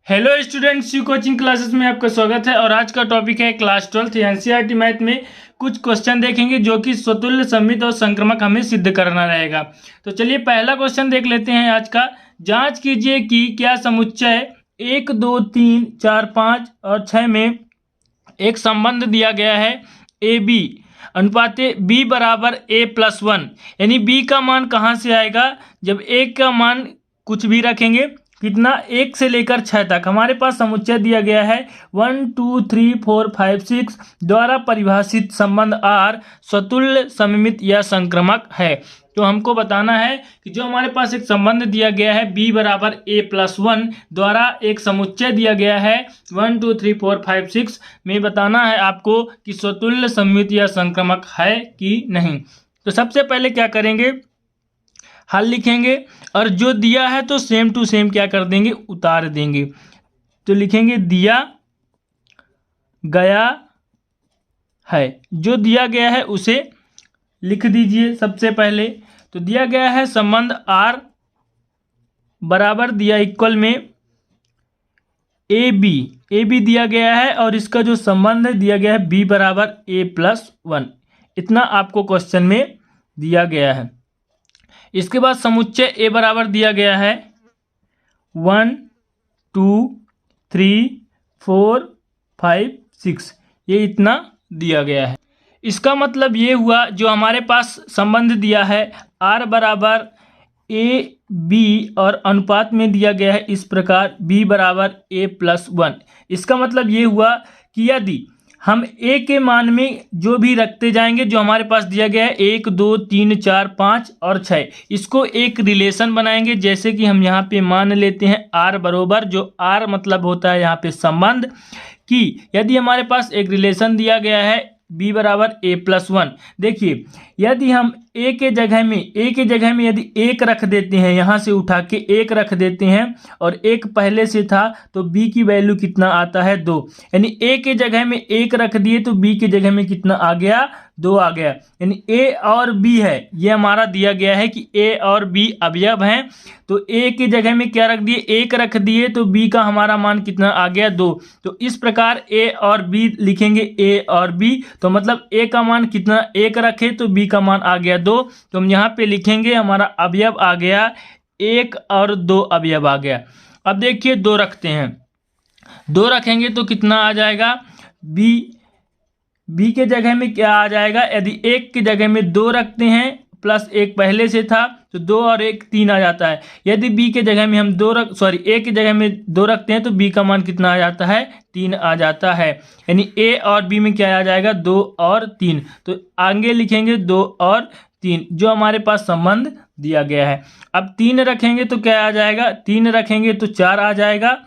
Hello students, you coaching classes में आपका स्वागत है। और आज का टॉपिक है क्लास 12 एनसीईआरटी मैथ में कुछ क्वेश्चन देखेंगे जो कि स्वतुल्य सममित और संक्रमक हमें सिद्ध करना रहेगा। तो चलिए पहला क्वेश्चन देख लेते हैं आज का। जांच कीजिए कि क्या समुच्चय 1, 2, 3, 4, 5 और 6 में एक संबंध दिया गया है ए बी अनुपात बी बराबर a+1। यानी बी का मान कहाँ से आएगा? जब ए का मान कुछ भी रखेंगे, कितना 1 से लेकर 6 तक हमारे पास समुच्चय दिया गया है 1, 2, 3, 4, 5, 6 द्वारा परिभाषित संबंध आर स्वतुल्य सममित या संक्रमक है। तो हमको बताना है कि जो हमारे पास एक संबंध दिया गया है b बराबर a+1 द्वारा एक समुच्चय दिया गया है 1, 2, 3, 4, 5, 6 में बताना है आपको कि स्वतुल्य सममित या संक्रमक है कि नहीं। तो सबसे पहले क्या करेंगे, हल लिखेंगे और जो दिया है तो सेम टू सेम क्या कर देंगे, उतार देंगे। तो लिखेंगे दिया गया है, जो दिया गया है उसे लिख दीजिए। सबसे पहले तो दिया गया है संबंध आर बराबर दिया इक्वल में ए बी दिया गया है और इसका जो संबंध है दिया गया है b बराबर a+1। इतना आपको क्वेश्चन में दिया गया है। इसके बाद समुच्चय ए बराबर दिया गया है 1, 2, 3, 4, 5, 6, ये इतना दिया गया है। इसका मतलब ये हुआ जो हमारे पास संबंध दिया है आर बराबर ए बी और अनुपात में दिया गया है इस प्रकार b बराबर a+1। इसका मतलब ये हुआ कि यदि हम a के मान में जो भी रखते जाएंगे, जो हमारे पास दिया गया है 1, 2, 3, 4, 5 और 6, इसको एक रिलेशन बनाएंगे। जैसे कि हम यहाँ पे मान लेते हैं r बरोबर, जो r मतलब होता है यहाँ पे संबंध, कि यदि हमारे पास एक रिलेशन दिया गया है b बराबर a+1। देखिए यदि हम a के जगह में यदि 1 रख देते हैं, यहाँ से उठा के 1 रख देते हैं और 1 पहले से था तो b की वैल्यू कितना आता है 2। यानी a के जगह में 1 रख दिए तो b के जगह में कितना आ गया, 2 आ गया। यानी a और b है, ये हमारा दिया गया है कि a और b अवयव हैं। तो a के जगह में क्या रख दिए, 1 रख दिए तो b का हमारा मान कितना आ गया, 2। तो इस प्रकार a और b लिखेंगे, a और b। तो मतलब a का मान कितना 1 रखे तो b का मान आ गया 2। तो हम यहाँ पे लिखेंगे हमारा अवयव आ गया 1 और 2 अवयव आ गया। अब देखिए 2 रखते हैं, 2 रखेंगे तो कितना आ जाएगा, b के जगह में क्या आ जाएगा, यदि 1 की जगह में 2 रखते हैं प्लस 1 पहले से था तो 2 और 1 3 आ जाता है। यदि b के जगह में हम a की जगह में 2 रखते हैं तो b का मान कितना आ जाता है, 3 आ जाता है। यानी a और b में क्या आ जाएगा, 2 और 3। तो आगे लिखेंगे 2 और 3 जो हमारे पास संबंध दिया गया है। अब 3 रखेंगे तो क्या आ जाएगा, 3 रखेंगे तो 4 आ जाएगा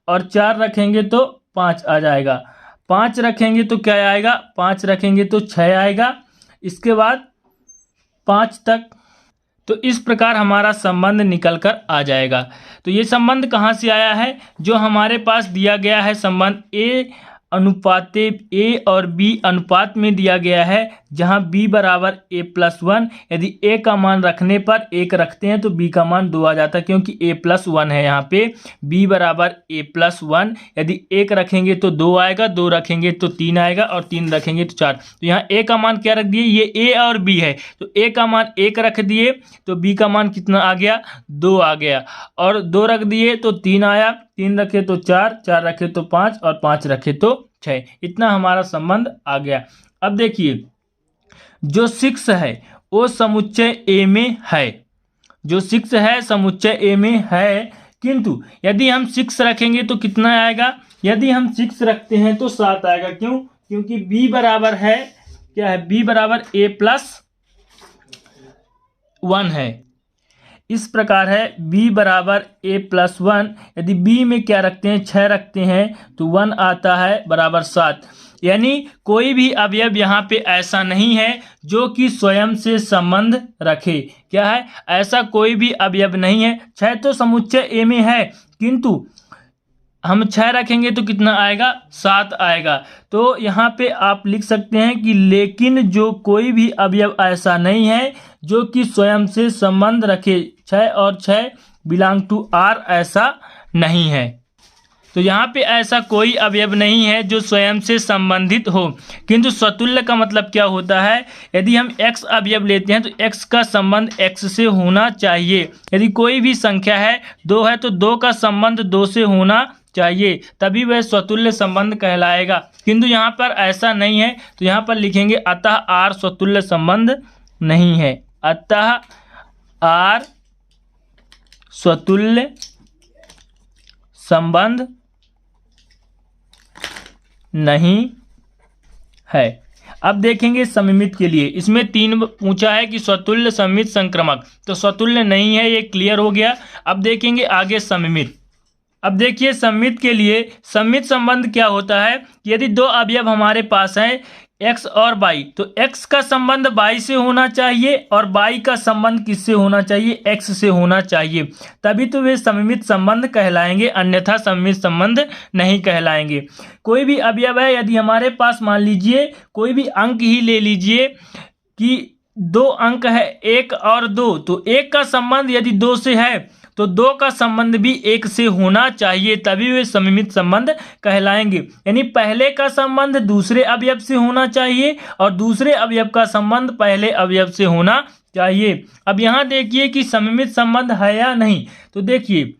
और 4 रखेंगे तो 5 आ जाएगा। 5 रखेंगे तो क्या आएगा, 5 रखेंगे तो 6 आएगा। इसके बाद 5 तक। तो इस प्रकार हमारा संबंध निकल कर आ जाएगा। तो ये संबंध कहाँ से आया है, जो हमारे पास दिया गया है संबंध a अनुपात a और b अनुपात में दिया गया है, जहां b बराबर a+1। यदि a का मान रखने पर 1 रखते हैं तो b का मान 2 आ जाता है, क्योंकि a+1 है यहाँ पे। b बराबर a+1, यदि 1 रखेंगे तो 2 आएगा, 2 रखेंगे तो 3 आएगा और 3 रखेंगे तो 4। तो यहाँ a का मान क्या रख दिए, ये a और b है तो a का मान 1 रख दिए तो b का मान कितना आ गया, 2 आ गया। और 2 रख दिए तो 3 आया, 3 रखे तो 4, 4 रखे तो 5 और 5 रखे तो 6। इतना हमारा संबंध आ गया। अब देखिए जो 6 है वो समुच्चय ए में है, जो 6 है समुच्चय ए में है, किंतु यदि हम 6 रखेंगे तो कितना आएगा, यदि हम 6 रखते हैं तो 7 आएगा। क्यों? क्योंकि b बराबर है, क्या है, b बराबर a+1 है। इस प्रकार है b बराबर a+1। यदि b में क्या रखते हैं, 6 रखते हैं तो 1 आता है बराबर 7। यानी कोई भी अवयव यहाँ पे ऐसा नहीं है जो कि स्वयं से संबंध रखे। क्या है, ऐसा कोई भी अवयव नहीं है। 6 तो समुच्चय a में है, किंतु हम 6 रखेंगे तो कितना आएगा, 7 आएगा। तो यहाँ पे आप लिख सकते हैं कि लेकिन जो कोई भी अवयव ऐसा नहीं है जो कि स्वयं से संबंध रखे। 6 और 6 बिलोंग टू R ऐसा नहीं है। तो यहाँ पे ऐसा कोई अवयव नहीं है जो स्वयं से संबंधित हो। किंतु स्वतुल्य का मतलब क्या होता है, यदि हम x अवयव लेते हैं तो x का संबंध x से होना चाहिए। यदि कोई भी संख्या है 2 है तो 2 का संबंध 2 से होना चाहिए, तभी वह स्वतुल्य संबंध कहलाएगा। किंतु यहाँ पर ऐसा नहीं है, तो यहाँ पर लिखेंगे अतः r स्वतुल्य संबंध नहीं है। अतः r स्वतुल्य संबंध नहीं है। अब देखेंगे सममित के लिए, इसमें 3 पूछा है कि स्वतुल्य, सममित, संक्रामक, तो स्वतुल्य नहीं है, ये क्लियर हो गया। अब देखेंगे आगे सममित। अब देखिए सममित के लिए सममित संबंध क्या होता है, यदि 2 अवयव हमारे पास हैं x और y, तो x का संबंध y से होना चाहिए और y का संबंध किससे होना चाहिए, x से होना चाहिए, तभी तो वे सममित संबंध कहलाएंगे, अन्यथा सममित संबंध नहीं कहलाएंगे। कोई भी अवयव है, यदि हमारे पास मान लीजिए कोई भी अंक ही ले लीजिए कि 2 अंक है 1 और 2, तो 1 का संबंध यदि 2 से है तो 2 का संबंध भी 1 से होना चाहिए, तभी वे सममित संबंध कहलाएंगे। यानी पहले का संबंध दूसरे अवयव से होना चाहिए और दूसरे अवयव का संबंध पहले अवयव से होना चाहिए। अब यहाँ देखिए कि सममित संबंध है या नहीं, तो देखिए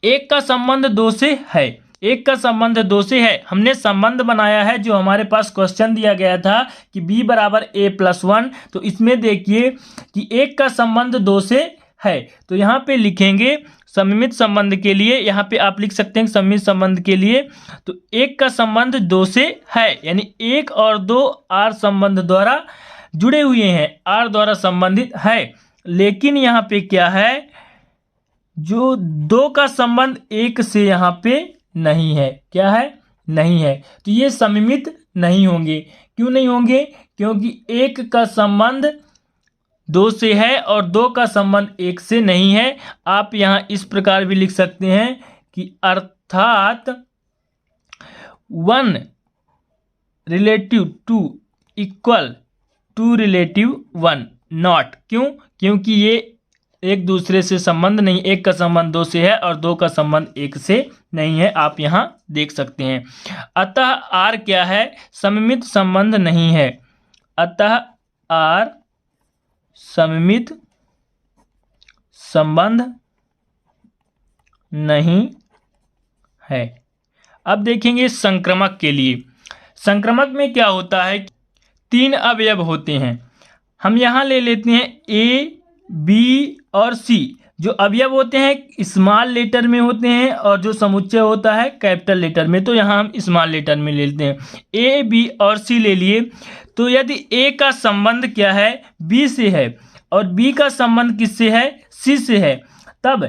1 का संबंध 2 से है, 1 का संबंध 2 से है, हमने संबंध बनाया है जो हमारे पास क्वेश्चन दिया गया था कि b बराबर a+1, तो इसमें देखिए कि 1 का संबंध 2 से है, तो यहाँ पे लिखेंगे सममित संबंध के लिए, यहाँ पे आप लिख सकते हैं सममित संबंध के लिए, तो 1 का संबंध 2 से है, यानी 1 और 2 r संबंध द्वारा जुड़े हुए हैं, r द्वारा संबंधित है। लेकिन यहाँ पे क्या है, जो 2 का संबंध 1 से यहाँ पे नहीं है, क्या है, नहीं है, तो ये सममित नहीं होंगे। क्यों नहीं होंगे, क्योंकि 1 का संबंध 2 से है और 2 का संबंध 1 से नहीं है। आप यहाँ इस प्रकार भी लिख सकते हैं कि अर्थात 1 रिलेटिव 2 इक्वल 2 रिलेटिव 1 नॉट। क्यों, क्योंकि ये एक दूसरे से संबंध नहीं, 1 का संबंध 2 से है और 2 का संबंध 1 से नहीं है, आप यहाँ देख सकते हैं। अतः r क्या है, सममित संबंध नहीं है, अतः r सममित संबंध नहीं है। अब देखेंगे संक्रामक के लिए। संक्रामक में क्या होता है, 3 अवयव होते हैं, हम यहाँ ले लेते हैं a, b और c। जो अवयव होते हैं स्मॉल लेटर में होते हैं और जो समुच्चय होता है कैपिटल लेटर में, तो यहाँ हम स्मॉल लेटर में ले लेते हैं। a, b और c ले लिए, तो यदि a का संबंध क्या है, b से है और b का संबंध किससे है, c से है, तब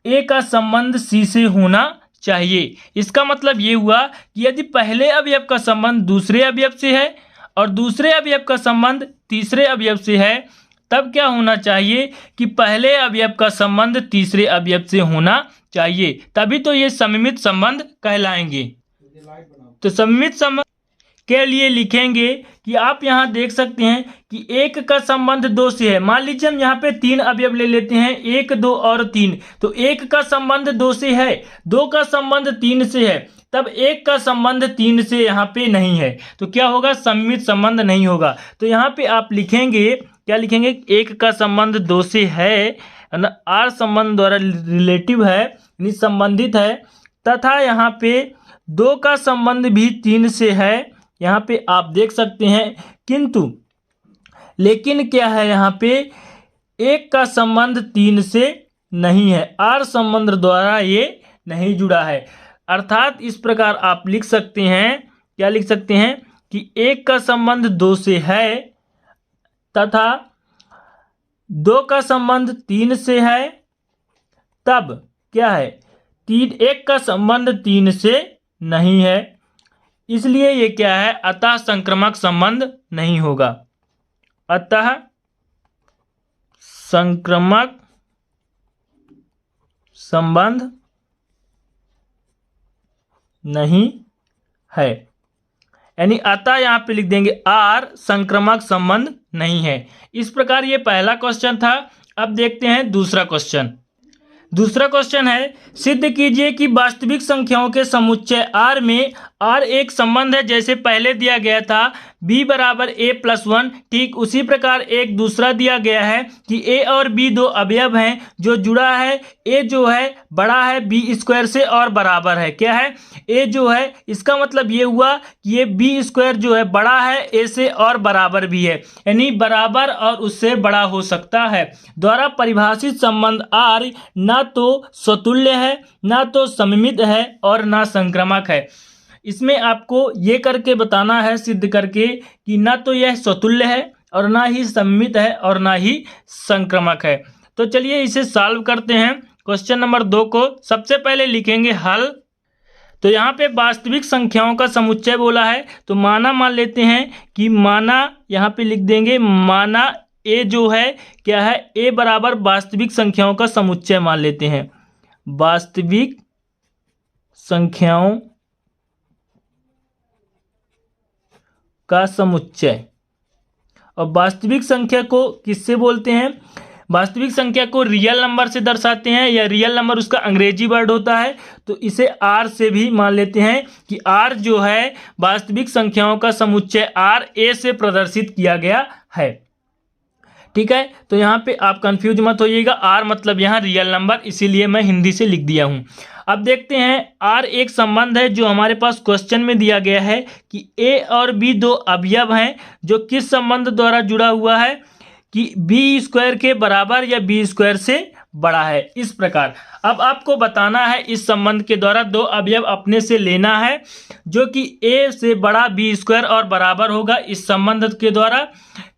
a का संबंध c से होना चाहिए। इसका मतलब ये हुआ कि यदि पहले अवयव का संबंध दूसरे अवयव से है और दूसरे अवयव का संबंध तीसरे अवयव से है, तब क्या होना चाहिए कि पहले अवयव का संबंध तीसरे अवयव से होना चाहिए, तभी तो ये सममित संबंध कहलाएंगे। तो सममित संबंध के लिए लिखेंगे कि आप यहाँ देख सकते हैं कि 1 का संबंध 2 से है। मान लीजिए हम यहाँ पे 3 अवयव ले लेते हैं, 1, 2 और 3, तो 1 का संबंध 2 से है, 2 का संबंध 3 से है, तब 1 का संबंध 3 से यहाँ पे नहीं है, तो क्या होगा, सममित संबंध नहीं होगा। तो यहाँ पे आप लिखेंगे, क्या लिखेंगे, 1 का संबंध 2 से है, r संबंध द्वारा रिलेटिव है, यानी संबंधित है, तथा यहाँ पे 2 का संबंध भी 3 से है, यहाँ पे आप देख सकते हैं। किंतु लेकिन क्या है, यहाँ पे 1 का संबंध 3 से नहीं है, r संबंध द्वारा ये नहीं जुड़ा है। अर्थात इस प्रकार आप लिख सकते हैं, क्या लिख सकते हैं कि 1 का संबंध 2 से है तथा 2 का संबंध 3 से है, तब क्या है, 1 का संबंध 3 से नहीं है, इसलिए ये क्या है, अतः संक्रामक संबंध नहीं होगा, अतः संक्रामक संबंध नहीं है। यानी अतः यहाँ पे लिख देंगे r संक्रामक संबंध नहीं है। इस प्रकार ये पहला क्वेश्चन था। अब देखते हैं दूसरा क्वेश्चन। दूसरा क्वेश्चन है, सिद्ध कीजिए कि वास्तविक संख्याओं के समुच्चय R में R एक संबंध है, जैसे पहले दिया गया था B बराबर A+1। ठीक उसी प्रकार एक दूसरा दिया गया है कि A और B दो अवयव हैं जो जुड़ा है। A जो है बड़ा है B स्क्वायर से और बराबर है, क्या है, A जो है, इसका मतलब ये हुआ कि ये B स्क्वायर जो है बड़ा है A से और बराबर भी है, यानी बराबर और उससे बड़ा हो सकता है। द्वारा परिभाषित संबंध R ना तो स्वतुल्य है, ना तो सममित है और ना संक्रामक है। इसमें आपको ये करके बताना है, सिद्ध करके, कि ना तो यह स्वतुल्य है और ना ही सममित है और ना ही संक्रामक है। तो चलिए इसे सॉल्व करते हैं। क्वेश्चन नंबर 2 को सबसे पहले लिखेंगे हल। तो यहाँ पे वास्तविक संख्याओं का समुच्चय बोला है, तो माना मान लेते हैं कि माना यहाँ पे लिख देंगे, माना ए जो है क्या है, ए बराबर वास्तविक संख्याओं का समुच्चय मान लेते हैं, वास्तविक संख्याओं का समुच्चय। और वास्तविक संख्या को किससे बोलते हैं, वास्तविक संख्या को रियल नंबर से दर्शाते हैं, या रियल नंबर उसका अंग्रेजी वर्ड होता है, तो इसे R से भी मान लेते हैं कि R जो है वास्तविक संख्याओं का समुच्चय R A से प्रदर्शित किया गया है। ठीक है, तो यहाँ पे आप कंफ्यूज मत होइएगा, R मतलब यहाँ रियल नंबर, इसीलिए मैं हिंदी से लिख दिया हूँ। अब देखते हैं, R एक संबंध है जो हमारे पास क्वेश्चन में दिया गया है कि A और B दो अवयव हैं, जो किस संबंध द्वारा जुड़ा हुआ है कि B स्क्वायर के बराबर या B स्क्वायर से बड़ा है। इस प्रकार अब आपको बताना है, इस संबंध के द्वारा दो अवयव अपने से लेना है जो कि A से बड़ा B स्क्वायर और बराबर होगा, इस संबंध के द्वारा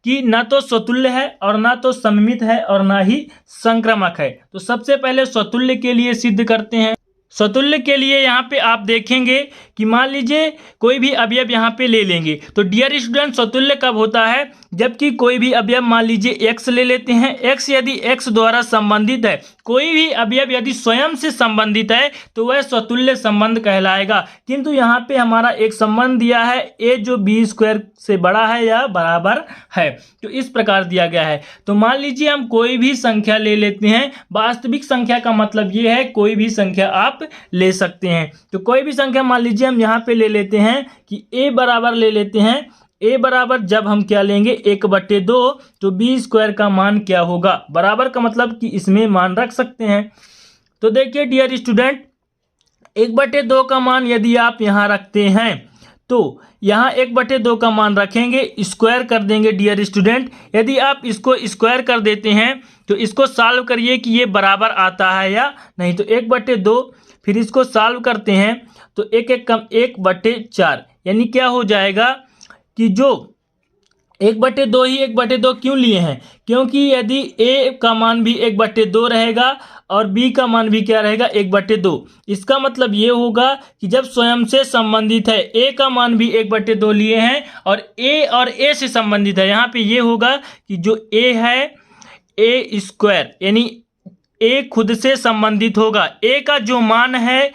कि ना तो स्वतुल्य है और ना तो सममित है और ना ही संक्रामक है। तो सबसे पहले स्वतुल्य के लिए सिद्ध करते हैं। स्वतुल्य के लिए यहाँ पे आप देखेंगे कि मान लीजिए कोई भी अवयव यहाँ पे ले लेंगे, तो डियर स्टूडेंट स्वतुल्य कब होता है, जबकि कोई भी अवयव मान लीजिए x ले लेते हैं, x यदि x द्वारा संबंधित है, कोई भी अवयव यदि स्वयं से संबंधित है तो वह स्वतुल्य संबंध कहलाएगा। किंतु यहाँ पे हमारा एक संबंध दिया है a जो b स्क्वायर से बड़ा है या बराबर है, तो इस प्रकार दिया गया है। तो मान लीजिए हम कोई भी संख्या ले लेते हैं, वास्तविक संख्या का मतलब ये है कोई भी संख्या आप ले सकते हैं। तो कोई भी संख्या मान लीजिए हम यहाँ पे ले लेते हैं कि a बराबर ले लेते हैं, a बराबर जब हम क्या लेंगे 1/2, तो b स्क्वायर का मान क्या होगा, बराबर का मतलब कि इसमें मान रख सकते हैं। तो देखिए डियर स्टूडेंट, 1/2 का मान यदि आप यहाँ रखते हैं तो यहाँ 1/2 का मान रखेंगे, स्क्वायर कर देंगे डियर स्टूडेंट। यदि आप इसको स्क्वायर कर देते हैं तो इसको सॉल्व करिए कि ये बराबर आता है या नहीं, तो 1/2, फिर इसको सॉल्व करते हैं तो 1 1 कम 1/4, यानी क्या हो जाएगा कि जो 1/2 ही 1/2 क्यों लिए हैं, क्योंकि यदि a का मान भी 1/2 रहेगा और b का मान भी क्या रहेगा 1/2। इसका मतलब ये होगा कि जब स्वयं से संबंधित है, a का मान भी 1/2 लिए हैं और a से संबंधित है, यहाँ पे ये होगा कि जो a है a स्क्वायर, यानी a खुद से संबंधित होगा, a का जो मान है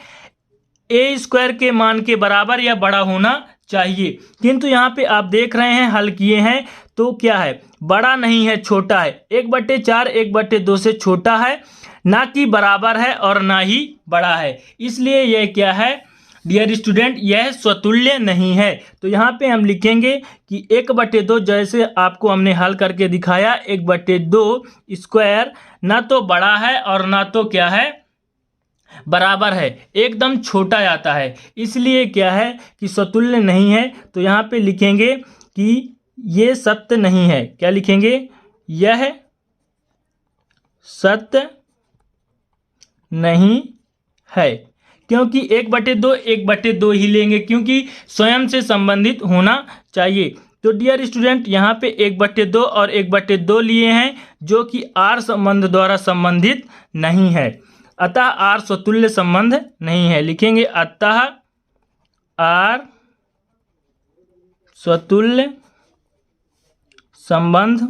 a स्क्वायर के मान के बराबर या बड़ा होना चाहिए। किंतु यहाँ पे आप देख रहे हैं हल किए हैं तो क्या है, बड़ा नहीं है, छोटा है, 1/4 1/2 से छोटा है, ना कि बराबर है और ना ही बड़ा है, इसलिए यह क्या है डियर स्टूडेंट, यह स्वतुल्य नहीं है। तो यहाँ पे हम लिखेंगे कि 1/2 जैसे आपको हमने हल करके दिखाया, 1/2 स्क्वायर ना तो बड़ा है और ना तो क्या है बराबर है, एकदम छोटा आता है, इसलिए क्या है कि स्वतुल्य नहीं है। तो यहाँ पे लिखेंगे कि ये सत्य नहीं है, क्या लिखेंगे, यह सत्य नहीं है, क्योंकि 1/2 1/2 ही लेंगे, क्योंकि स्वयं से संबंधित होना चाहिए। तो डियर स्टूडेंट यहाँ पे 1/2 और 1/2 लिए हैं जो कि R संबंध द्वारा संबंधित नहीं है, अतः R स्वतुल्य संबंध नहीं है। लिखेंगे अतः R स्वतुल्य संबंध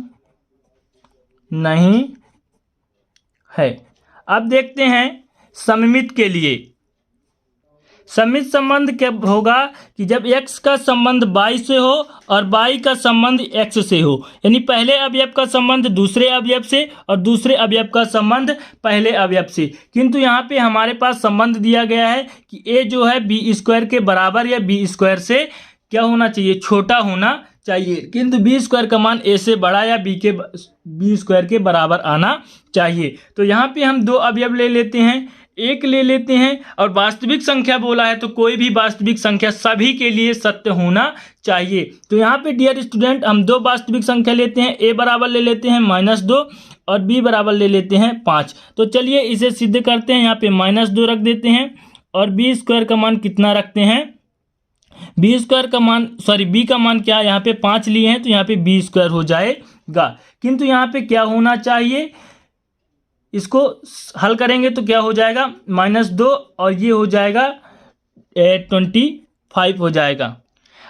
नहीं है। अब देखते हैं सममित के लिए। सममित संबंध क्या होगा कि जब x का संबंध y से हो और y का संबंध x से हो, यानी पहले अवयव का संबंध दूसरे अवयव से और दूसरे अवयव का संबंध पहले अवयव से। किंतु यहाँ पे हमारे पास संबंध दिया गया है कि a जो है बी स्क्वायर के बराबर या बी स्क्वायर से क्या होना चाहिए, छोटा होना चाहिए। किंतु बी स्क्वायर का मान a से बड़ा या बी स्क्वायर के बराबर आना चाहिए। तो यहाँ पे हम दो अवयव ले लेते हैं, एक ले लेते हैं और वास्तविक संख्या बोला है तो कोई भी वास्तविक संख्या सभी के लिए सत्य होना चाहिए। तो यहाँ पे डियर स्टूडेंट हम दो वास्तविक संख्या लेते हैं, a बराबर ले लेते हैं -2 और b बराबर ले लेते हैं 5। तो चलिए इसे सिद्ध करते हैं। यहाँ पे -2 रख देते हैं और बी स्क्वायर का मान कितना रखते हैं, बी स्क्वायर का मान बी का मान क्या, यहाँ पे 5 लिए हैं तो यहाँ पे बी स्क्वायर हो जाएगा। किंतु यहाँ पे क्या होना चाहिए, इसको हल करेंगे तो क्या हो जाएगा -2 और ये हो जाएगा 25 हो जाएगा।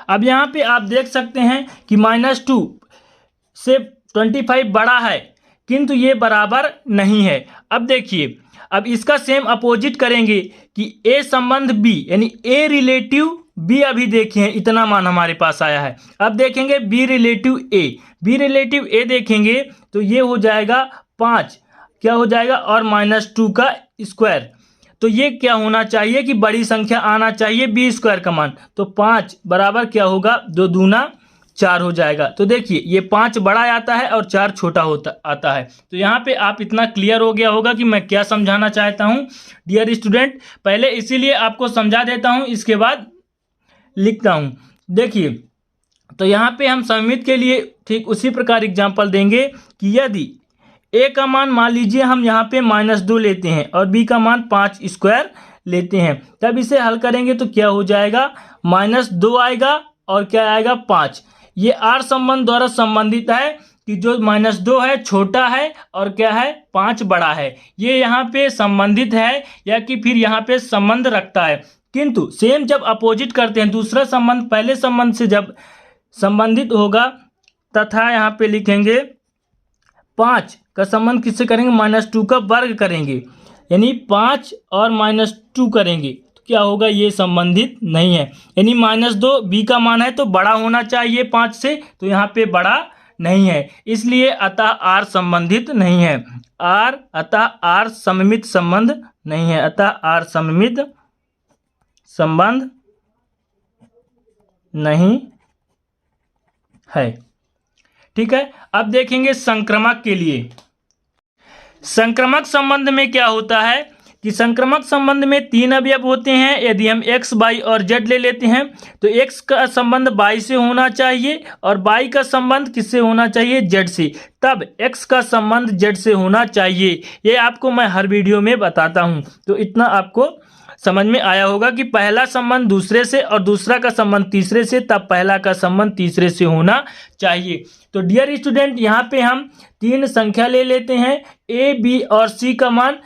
अब यहाँ पे आप देख सकते हैं कि -2 से 25 बड़ा है किंतु ये बराबर नहीं है। अब देखिए, अब इसका सेम अपोजिट करेंगे कि a संबंध b यानी a रिलेटिव b, अभी देखें इतना मान हमारे पास आया है। अब देखेंगे b रिलेटिव a देखेंगे तो ये हो जाएगा 5, क्या हो जाएगा और -2 का स्क्वायर। तो ये क्या होना चाहिए कि बड़ी संख्या आना चाहिए बी स्क्वायर का मान। तो 5 बराबर क्या होगा, 2 दूना 4 हो जाएगा। तो देखिए ये 5 बड़ा आता है और 4 छोटा आता है। तो यहाँ पे आप इतना क्लियर हो गया होगा कि मैं क्या समझाना चाहता हूँ डियर स्टूडेंट। पहले इसीलिए आपको समझा देता हूँ, इसके बाद लिखता हूँ। देखिए तो यहाँ पे हम सममित के लिए ठीक उसी प्रकार एग्जाम्पल देंगे कि यदि a का मान मान लीजिए हम यहाँ पे -2 लेते हैं और b का मान 5 स्क्वायर लेते हैं, तब इसे हल करेंगे तो क्या हो जाएगा, -2 आएगा और क्या आएगा 5। ये r संबंध द्वारा संबंधित है कि जो -2 है छोटा है और क्या है 5 बड़ा है। ये यहाँ पे संबंधित है या कि फिर यहाँ पे संबंध रखता है। किंतु सेम जब अपोजिट करते हैं, दूसरा संबंध पहले संबंध से जब संबंधित होगा तथा यहाँ पे लिखेंगे 5 का संबंध किससे करेंगे, -2 का वर्ग करेंगे, यानी 5 और -2 करेंगे तो क्या होगा, ये संबंधित नहीं है। यानी -2 b का मान है तो बड़ा होना चाहिए 5 से, तो यहाँ पे बड़ा नहीं है, इसलिए अतः r संबंधित नहीं है। अतः r सममित संबंध नहीं है, अतः r सममित संबंध नहीं है। ठीक है, अब देखेंगे संक्रमक के लिए। संक्रमक संबंध में क्या होता है कि संक्रमक संबंध में 3 अवयव होते हैं। यदि हम x, y और z ले लेते हैं तो x का संबंध y से होना चाहिए और y का संबंध किससे होना चाहिए, z से, तब x का संबंध z से होना चाहिए। ये आपको मैं हर वीडियो में बताता हूँ। तो इतना आपको समझ में आया होगा कि पहला संबंध दूसरे से और दूसरा का संबंध तीसरे से, तब पहला का संबंध तीसरे से होना चाहिए। तो डियर स्टूडेंट यहाँ पे हम 3 संख्या ले लेते हैं a, b और c का मान,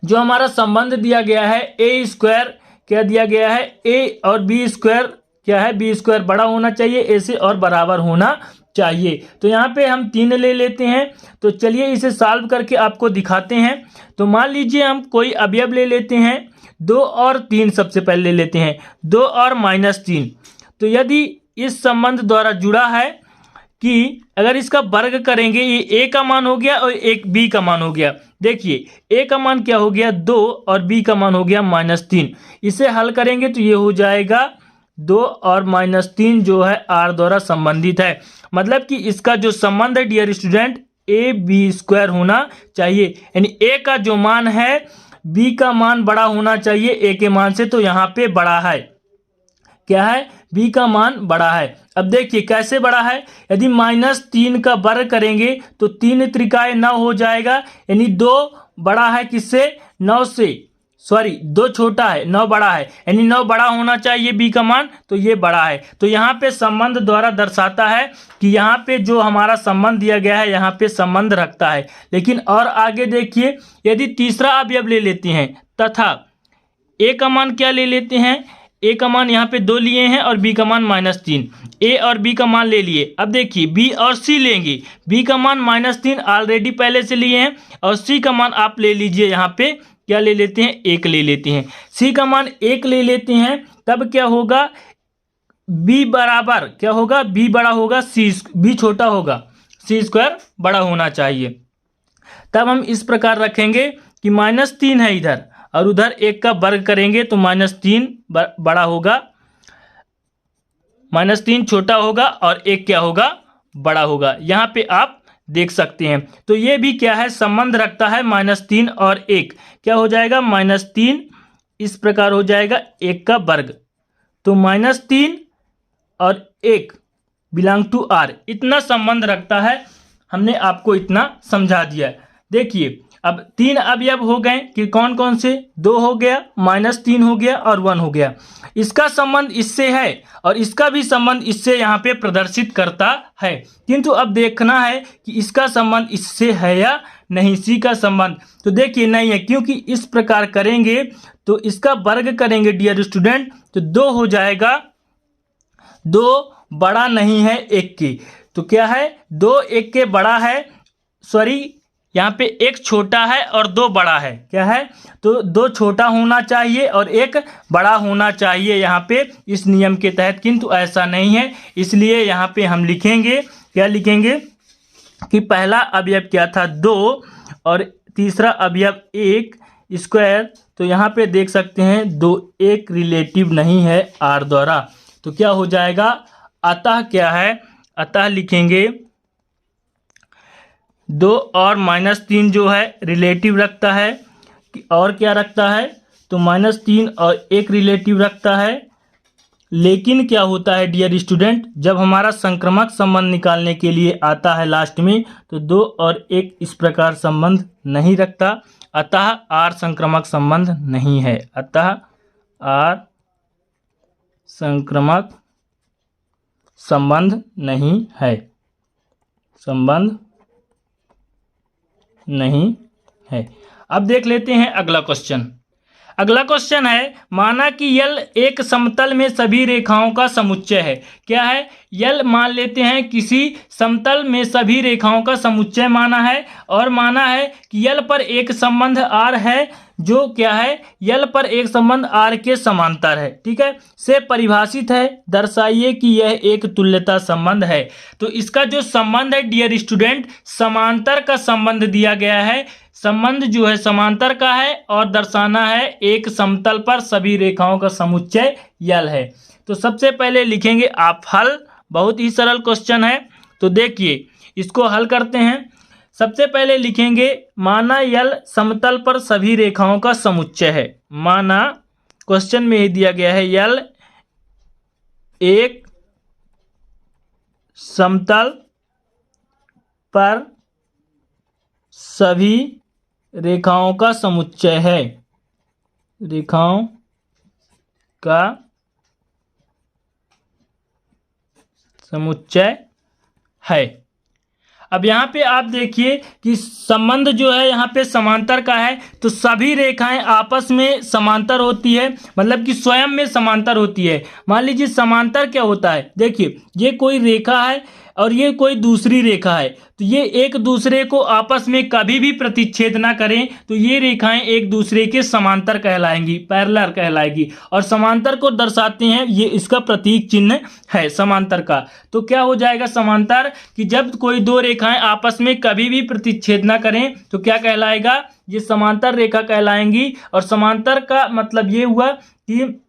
जो हमारा संबंध दिया गया है a स्क्वायर, क्या दिया गया है a और b स्क्वायर, क्या है b स्क्वायर बड़ा होना चाहिए a से और बराबर होना चाहिए। तो यहाँ पे हम 3 ले लेते हैं। तो चलिए इसे सॉल्व करके आपको दिखाते हैं। तो मान लीजिए हम कोई अवयव ले लेते हैं, 2 और 3 सबसे पहले ले लेते हैं, 2 और -3। तो यदि इस संबंध द्वारा जुड़ा है कि अगर इसका वर्ग करेंगे, ये a का मान हो गया और एक b का मान हो गया। देखिए a का मान क्या हो गया 2 और b का मान हो गया -3। इसे हल करेंगे तो ये हो जाएगा 2 और -3 जो है r द्वारा संबंधित है। मतलब कि इसका जो संबंध है dear student a b square होना चाहिए, यानी a का जो मान है b का मान बड़ा होना चाहिए a के मान से। तो यहाँ पे बड़ा है, क्या है, b का मान बड़ा है। अब देखिए कैसे बड़ा है, यदि -3 का वर्ग करेंगे तो 3 त्रिकाय 9 हो जाएगा, यानी 2 बड़ा है किससे, 9 से, 2 छोटा है 9 बड़ा है, यानी 9 बड़ा होना चाहिए b का मान, तो ये बड़ा है। तो यहाँ पे संबंध द्वारा दर्शाता है कि यहाँ पे जो हमारा संबंध दिया गया है यहाँ पे संबंध रखता है। लेकिन और आगे देखिए, यदि तीसरा अवयव ले लेते हैं तथा a का मान क्या ले लेते हैं, a का मान यहाँ पे 2 लिए हैं और b का मान -3, a और b का मान ले लिए। अब देखिए b और c लेंगे, b का मान -3 ऑलरेडी पहले से लिए हैं और c का मान आप ले लीजिए यहाँ पे क्या ले लेते हैं, 1 ले लेते हैं। सी का मान 1 ले लेते हैं, तब क्या होगा, बी बराबर क्या होगा, बी बड़ा होगा सी, बी छोटा होगा, सी स्क्वायर बड़ा होना चाहिए। तब हम इस प्रकार रखेंगे कि -3 है इधर और उधर 1 का वर्ग करेंगे तो -3 बड़ा होगा, -3 छोटा होगा और 1 क्या होगा, बड़ा होगा। यहाँ पे आप देख सकते हैं। तो ये भी क्या है, संबंध रखता है -3 और 1, क्या हो जाएगा, -3 इस प्रकार हो जाएगा 1 का वर्ग, तो -3 और 1 बिलोंग टू R, इतना संबंध रखता है। हमने आपको इतना समझा दिया। देखिए अब 3 अवयव हो गए कि कौन कौन से, 2 हो गया, -3 हो गया और 1 हो गया। इसका संबंध इससे है और इसका भी संबंध इससे यहाँ पे प्रदर्शित करता है, किंतु अब देखना है कि इसका संबंध इससे है या नहीं। सी का संबंध तो देखिए नहीं है, क्योंकि इस प्रकार करेंगे तो इसका वर्ग करेंगे डियर स्टूडेंट तो 2 हो जाएगा, 2 बड़ा नहीं है 1 के, तो क्या है, 2 1 के बड़ा है, सॉरी यहाँ पे 1 छोटा है और 2 बड़ा है, क्या है, तो 2 छोटा होना चाहिए और 1 बड़ा होना चाहिए यहाँ पे इस नियम के तहत, किंतु ऐसा नहीं है। इसलिए यहाँ पे हम लिखेंगे, क्या लिखेंगे कि पहला अवयव क्या था, 2 और तीसरा अवयव 1 स्क्वायर, तो यहाँ पे देख सकते हैं 2 1 रिलेटिव नहीं है R द्वारा, तो क्या हो जाएगा, अतः क्या है, अतः लिखेंगे 2 और -3 जो है रिलेटिव रखता है, और क्या रखता है, तो -3 और 1 रिलेटिव रखता है। लेकिन क्या होता है डियर स्टूडेंट, जब हमारा संक्रमक संबंध निकालने के लिए आता है लास्ट में, तो 2 और 1 इस प्रकार संबंध नहीं रखता, अतः R संक्रमक संबंध नहीं है, अतः R संक्रमक संबंध नहीं है, संबंध नहीं है। अब देख लेते हैं अगला क्वेश्चन। अगला क्वेश्चन है, माना कि यल एक समतल में सभी रेखाओं का समुच्चय है। क्या है, यल मान लेते हैं किसी समतल में सभी रेखाओं का समुच्चय माना है, और माना है कि यल पर एक संबंध R है जो क्या है, यल पर एक संबंध R के समांतर है, ठीक है, से परिभाषित है। दर्शाइए कि यह एक तुल्यता संबंध है। तो इसका जो संबंध है डियर स्टूडेंट, समांतर का संबंध दिया गया है, संबंध जो है समांतर का है और दर्शाना है एक समतल पर सभी रेखाओं का समुच्चय यल है। तो सबसे पहले लिखेंगे आप हल, बहुत ही सरल क्वेश्चन है, तो देखिए इसको हल करते हैं। सबसे पहले लिखेंगे, माना यल समतल पर सभी रेखाओं का समुच्चय है। माना क्वेश्चन में ही दिया गया है, यल एक समतल पर सभी रेखाओं का समुच्चय है, रेखाओं का समुच्चय है। अब यहाँ पे आप देखिए कि संबंध जो है यहाँ पे समांतर का है, तो सभी रेखाएं आपस में समांतर होती है, मतलब कि स्वयं में समांतर होती है। मान लीजिए समांतर क्या होता है, देखिए ये कोई रेखा है और ये कोई दूसरी रेखा है, तो ये एक दूसरे को आपस में कभी भी प्रतिच्छेद ना करें, तो ये रेखाएं एक दूसरे के समांतर कहलाएंगी, पैरेलल कहलाएगी, और समांतर को दर्शाते हैं, ये इसका प्रतीक चिन्ह है समांतर का। तो क्या हो जाएगा समांतर, कि जब कोई दो रेखाएं आपस में कभी भी प्रतिच्छेद ना करें तो क्या कहलाएगा, ये समांतर रेखा कहलाएंगी। और समांतर का मतलब ये हुआ कि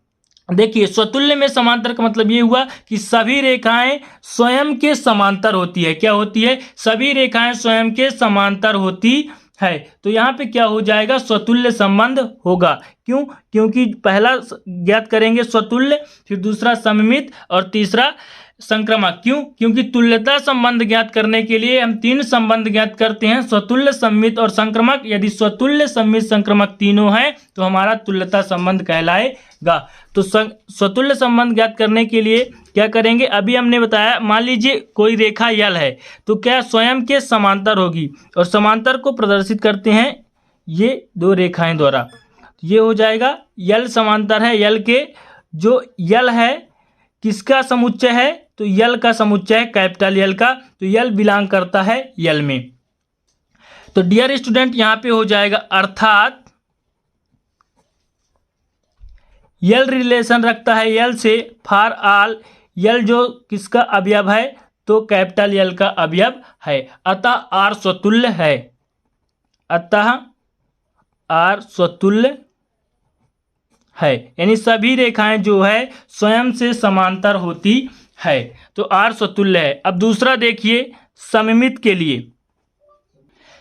देखिए स्वतुल्य में समांतर का मतलब ये हुआ कि सभी रेखाएं स्वयं के समांतर होती है। क्या होती है, सभी रेखाएं स्वयं के समांतर होती है। तो यहाँ पे क्या हो जाएगा, स्वतुल्य संबंध होगा। क्यों, क्योंकि पहला ज्ञात करेंगे स्वतुल्य, फिर दूसरा सममित और तीसरा संक्रमक। क्यों, क्योंकि तुल्यता संबंध ज्ञात करने के लिए हम 3 संबंध ज्ञात करते हैं, स्वतुल्य, सममित और संक्रमक। यदि स्वतुल्य, सममित, संक्रमक तीनों हैं तो हमारा तुल्यता संबंध कहलाएगा। तो स्वतुल्य संबंध ज्ञात करने के लिए क्या करेंगे, अभी हमने बताया, मान लीजिए कोई रेखा यल है तो क्या स्वयं के समांतर होगी, और समांतर को प्रदर्शित करते हैं ये 2 रेखाएं द्वारा। ये हो जाएगा यल समांतर है, यल के जो यल है किसका समुच्चय है, तो यल का समुच्चय है, कैपिटल यल का। तो यल बिलोंग करता है यल में। तो डियर स्टूडेंट यहाँ पे हो जाएगा अर्थात यल रिलेशन रखता है यल से फॉर ऑल, यल जो किसका अवयव है, तो कैपिटल यल का अवयव है। अतः आर स्वतुल्य है, अतः आर स्वतुल्य है, यानी सभी रेखाएं जो है स्वयं से समांतर होती है, तो आर स्वतुल्य है। अब दूसरा देखिए सममित के लिए।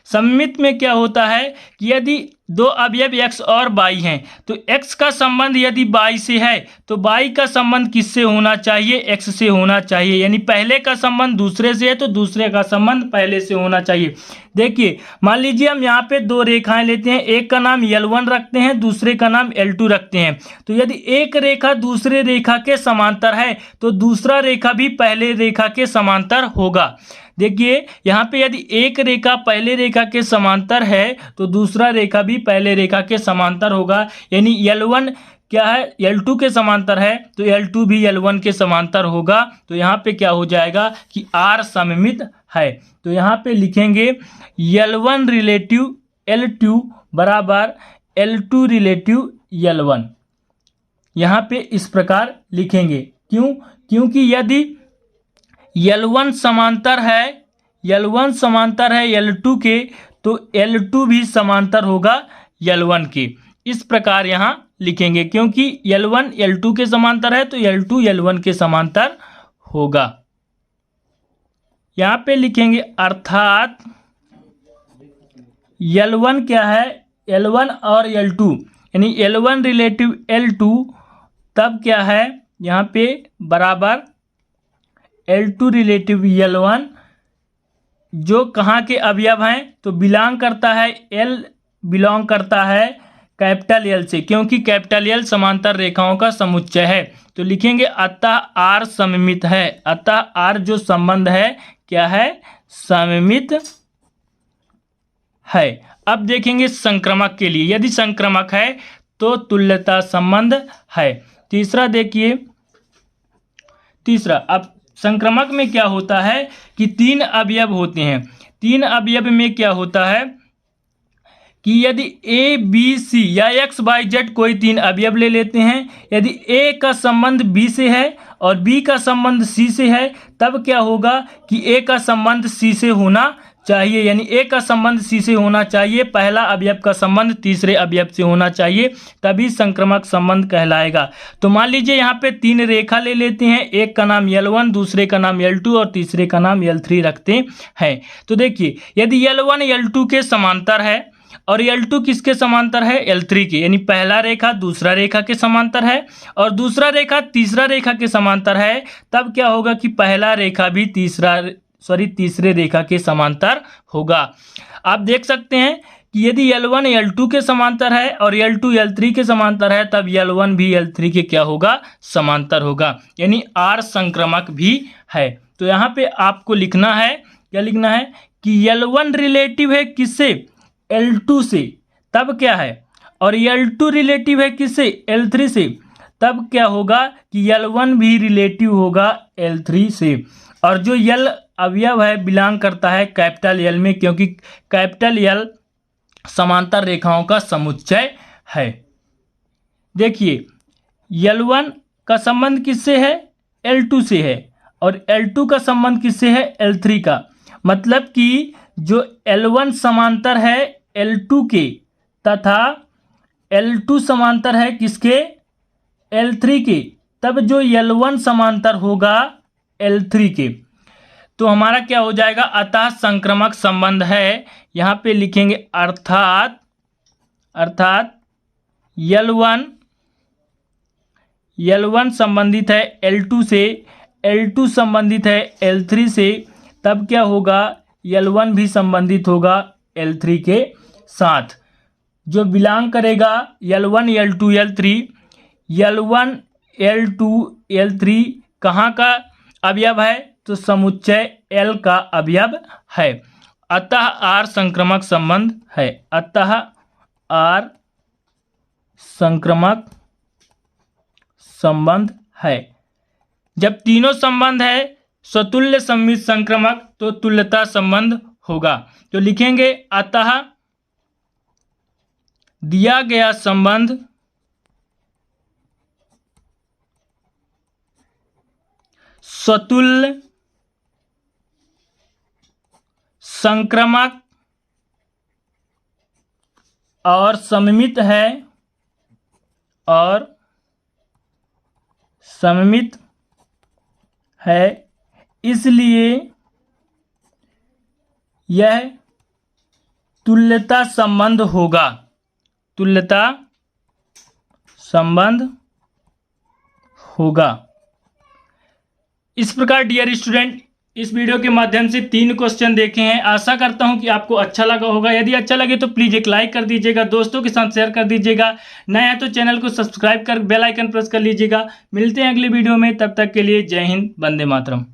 सममित में क्या होता है कि यदि दो अवयव x और y हैं, तो x का संबंध यदि y से है तो y का संबंध किससे होना चाहिए, x से होना चाहिए। यानी पहले का संबंध दूसरे से है तो दूसरे का संबंध पहले से होना चाहिए। देखिए मान लीजिए हम यहाँ पे दो रेखाएं लेते हैं, एक का नाम L1 रखते हैं, दूसरे का नाम L2 रखते हैं। तो यदि एक रेखा दूसरे रेखा के समांतर है तो दूसरा रेखा भी पहले रेखा के समांतर होगा। देखिए यहाँ पे यदि एक रेखा पहले रेखा के समांतर है तो दूसरा रेखा भी पहले रेखा के समांतर होगा। यानी L1 क्या है, L2 के समांतर है तो L2 भी L1 के समांतर होगा। तो यहाँ पे क्या हो जाएगा कि R सममित है। तो यहाँ पे लिखेंगे L1 रिलेटिव L2 बराबर L2 रिलेटिव L1। यहाँ पे इस प्रकार लिखेंगे, क्यों, क्योंकि यदि L1 समांतर है, L1 समांतर है L2 के, तो L2 भी समांतर होगा L1 के। इस प्रकार यहाँ लिखेंगे, क्योंकि L1 L2 के समांतर है तो L2 L1 के समांतर होगा। यहाँ पे लिखेंगे अर्थात L1 क्या है, L1 और L2 यानी L1 रिलेटिव L2 तब क्या है यहाँ पे बराबर L2 रिलेटिव L1, जो कहाँ के अवयव हैं, तो बिलोंग करता है L बिलोंग करता है कैपिटल L से, क्योंकि कैपिटल L समांतर रेखाओं का समुच्चय है। तो लिखेंगे अतः R सममित है, अतः R जो संबंध है क्या है, सममित है। अब देखेंगे संक्रमक के लिए, यदि संक्रमक है तो तुल्यता संबंध है। तीसरा देखिए, तीसरा अब संक्रमक में क्या होता है कि तीन अवयव होते हैं। तीन अवयव में क्या होता है कि यदि ए बी सी या एक्स वाई जेड कोई तीन अवयव ले लेते हैं, यदि ए का संबंध बी से है और बी का संबंध सी से है, तब क्या होगा कि ए का संबंध सी से होना चाहिए, यानी ए का संबंध सी से होना चाहिए, पहला अवयव का संबंध तीसरे अवयव से होना चाहिए, तभी संक्रमक संबंध कहलाएगा। तो मान लीजिए यहाँ पे तीन रेखा ले लेते हैं, एक का नाम L1, दूसरे का नाम L2 और तीसरे का नाम L3 रखते हैं। तो देखिए यदि L1 L2 के समांतर है और L2 किसके समांतर है, L3 के, यानी पहला रेखा दूसरा रेखा के समांतर है और दूसरा रेखा तीसरा रेखा के समांतर है, तब क्या होगा कि पहला रेखा भी तीसरे रेखा के समांतर होगा। आप देख सकते हैं कि यदि L1 L2 के समांतर है और L2 L3 के समांतर है, तब L1 भी L3 के क्या होगा, समांतर होगा, यानी R संक्रमक भी है। तो यहाँ पे आपको लिखना है, क्या लिखना है कि L1 रिलेटिव है किससे, L2 से, तब क्या है, और L2 रिलेटिव है किससे, L3 से, तब क्या होगा कि L1 भी रिलेटिव होगा L3 से। और जो L अवयव है बिलोंग करता है कैपिटल L में, क्योंकि कैपिटल L समांतर रेखाओं का समुच्चय है। देखिए L1 का संबंध किससे है, L2 से है, और L2 का संबंध किससे है, L3 का। मतलब कि जो L1 समांतर है L2 के तथा L2 समांतर है किसके, L3 के, तब जो L1 समांतर होगा L3 के। तो हमारा क्या हो जाएगा, अतः संक्रमक संबंध है। यहाँ पे लिखेंगे अर्थात L1 संबंधित है L2 से, L2 संबंधित है L3 से, तब क्या होगा, L1 भी संबंधित होगा L3 के साथ। जो बिलोंग करेगा L1 L2 L3, L1 L2 L3 कहाँ का अवयव है, तो समुच्चय L का अवयव है। अतः R संक्रमक संबंध है, अतः R संक्रमक संबंध है। जब तीनों संबंध है स्वतुल्य सममित संक्रमक, तो तुल्यता संबंध होगा। तो लिखेंगे अतः दिया गया संबंध स्वतुल्य, संक्रामक और सममित है, और सममित है, इसलिए यह तुल्यता संबंध होगा। तुल्यता संबंध होगा। इस प्रकार डियर स्टूडेंट, इस वीडियो के माध्यम से 3 क्वेश्चन देखे हैं। आशा करता हूं कि आपको अच्छा लगा होगा। यदि अच्छा लगे तो प्लीज़ एक लाइक कर दीजिएगा, दोस्तों के साथ शेयर कर दीजिएगा। नया है तो चैनल को सब्सक्राइब कर बेल आइकन प्रेस कर लीजिएगा। मिलते हैं अगले वीडियो में, तब तक के लिए जय हिंद, वंदे मातरम।